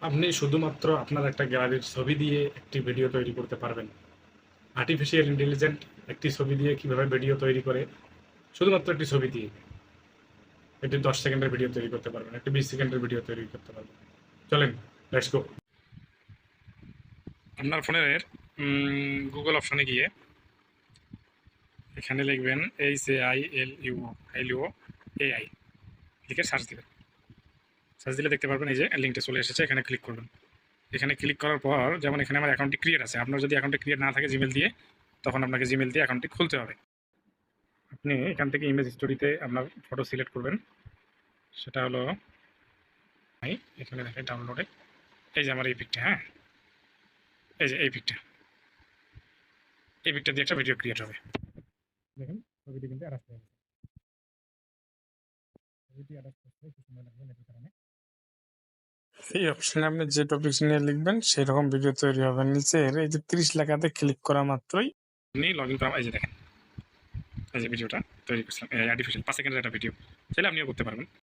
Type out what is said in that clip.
আপনি শুধুমাত্র আপনার একটা গ্যালারির ছবি দিয়ে একটি ভিডিও তৈরি করতে পারবেন। আর্টিফিশিয়াল ইন্টেলিজেন্ট একটি ছবি দিয়ে কিভাবে ভিডিও তৈরি করে, শুধুমাত্র একটি ছবি দিয়ে একটি 10 সেকেন্ডের ভিডিও তৈরি করতে পারবেন, একটি 20 সেকেন্ডের ভিডিও তৈরি করতে পারবেন। চলেন, লেটস গো। আপনার ফোনের গুগল অপশনে গিয়ে এখানে লিখবেন HAILUO লিখে সার্চ দিবেন। সার্চ দিলে দেখতে পারবেন এই যে লিঙ্কটা চলে এসেছে, এখানে ক্লিক করবেন। এখানে ক্লিক করার পর যেমন এখানে আমার অ্যাকাউন্টটি ক্রিয়েট আছে, আপনার যদি অ্যাকাউন্টে ক্রিয়েট না থাকে জিমেল দিয়ে, তখন আপনাকে জিমেল দিয়ে অ্যাকাউন্টটি খুলতে হবে। আপনি এখান থেকে ইমেজ স্টোরিতে আপনার ফটো সিলেক্ট করবেন, সেটা হলো এখানে দেখেন ডাউনলোডে, এই যে আমার এই পিকটা, হ্যাঁ এই যে এই পিকটা দিয়ে একটা ভিডিও ক্রিয়েট হবে। দেখেন ছবিটি কিন্তু অ্যাটাচ হয়ে গেছে। ছবিটি অ্যাটাচ করতে একটু সময় লাগবে নেটের কারণে। এই অপশনে আপনি যে টপিক নিয়ে লিখবেন সেই রকম ভিডিও তৈরি হবে। নিচের এই যে 30 লেখাতে ক্লিক করা মাত্রই আপনি লগ ইন করা, এই যে দেখেন এই যে ভিডিওটা তৈরি করছিলাম, আর্টিফিশিয়াল 5 সেকেন্ডের একটা ভিডিও, চাইলে আপনিও করতে পারবেন।